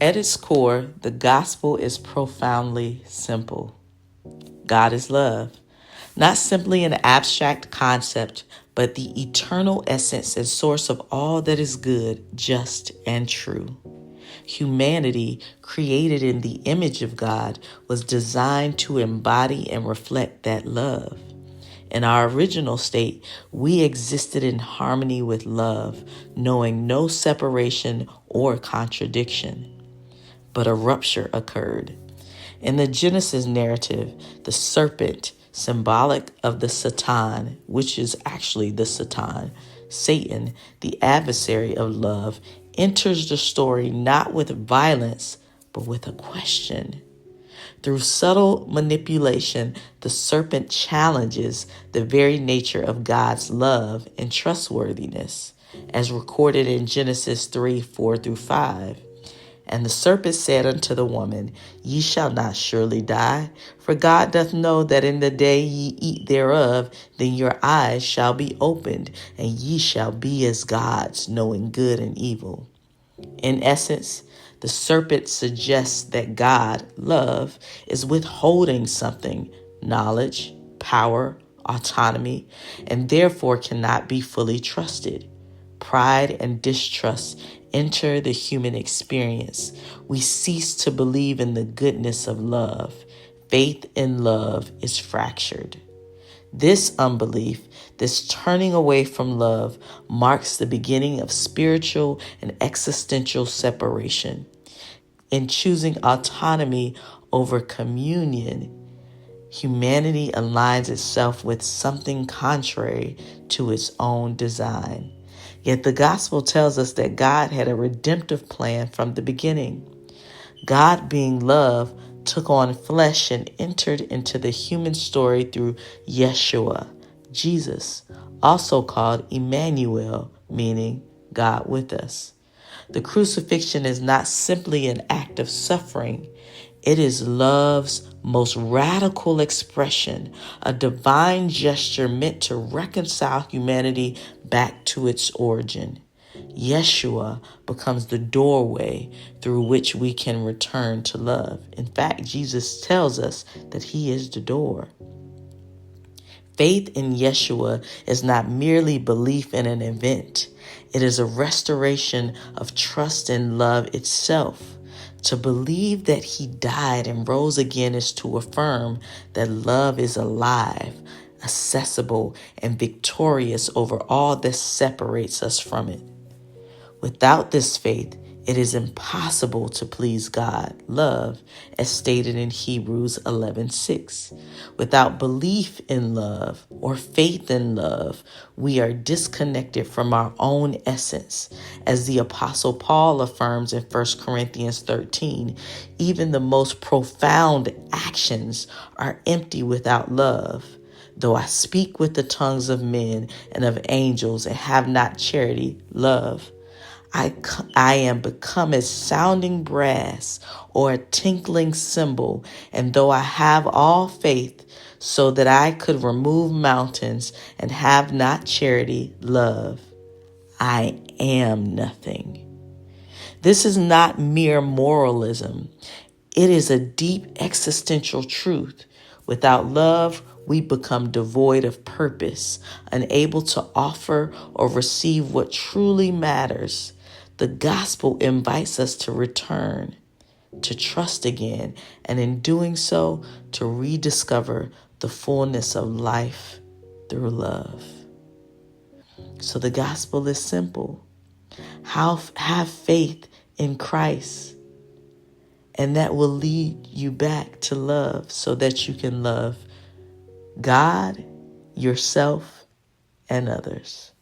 At its core, the gospel is profoundly simple. God is love, not simply an abstract concept, but the eternal essence and source of all that is good, just, and true. Humanity, created in the image of God, was designed to embody and reflect that love. In our original state, we existed in harmony with love, knowing no separation or contradiction. But a rupture occurred. In the Genesis narrative, the serpent, symbolic of the Satan, which is actually the Satan, the adversary of love, enters the story not with violence, but with a question. Through subtle manipulation, the serpent challenges the very nature of God's love and trustworthiness, as recorded in Genesis 3:4-5. And the serpent said unto the woman, Ye shall not surely die, for God doth know that in the day ye eat thereof, then your eyes shall be opened, and ye shall be as gods, knowing good and evil. In essence, the serpent suggests that God, love, is withholding something, knowledge, power, autonomy, and therefore cannot be fully trusted. Pride and distrust enter the human experience. We cease to believe in the goodness of love. Faith in love is fractured. This unbelief, this turning away from love, marks the beginning of spiritual and existential separation. In choosing autonomy over communion, humanity aligns itself with something contrary to its own design. Yet the gospel tells us that God had a redemptive plan from the beginning. God, being love, took on flesh and entered into the human story through Yeshua, Jesus, also called Emmanuel, meaning God with us. The crucifixion is not simply an act of suffering. It is love's most radical expression, a divine gesture meant to reconcile humanity back to its origin. Yeshua becomes the doorway through which we can return to love. In fact, Jesus tells us that he is the door. Faith in Yeshua is not merely belief in an event. It is a restoration of trust in love itself. To believe that he died and rose again is to affirm that love is alive, accessible, and victorious over all that separates us from it. Without this faith, it is impossible to please God, love, as stated in Hebrews 11:6. Without belief in love or faith in love, we are disconnected from our own essence. As the Apostle Paul affirms in 1 Corinthians 13, even the most profound actions are empty without love. Though I speak with the tongues of men and of angels and have not charity, love, I am become as sounding brass or a tinkling cymbal, and though I have all faith so that I could remove mountains and have not charity, love, I am nothing. This is not mere moralism. It is a deep existential truth. Without love, we become devoid of purpose, unable to offer or receive what truly matters. The gospel invites us to return, to trust again, and in doing so, to rediscover the fullness of life through love. So the gospel is simple. Have faith in Christ, and that will lead you back to love so that you can love God, yourself, and others.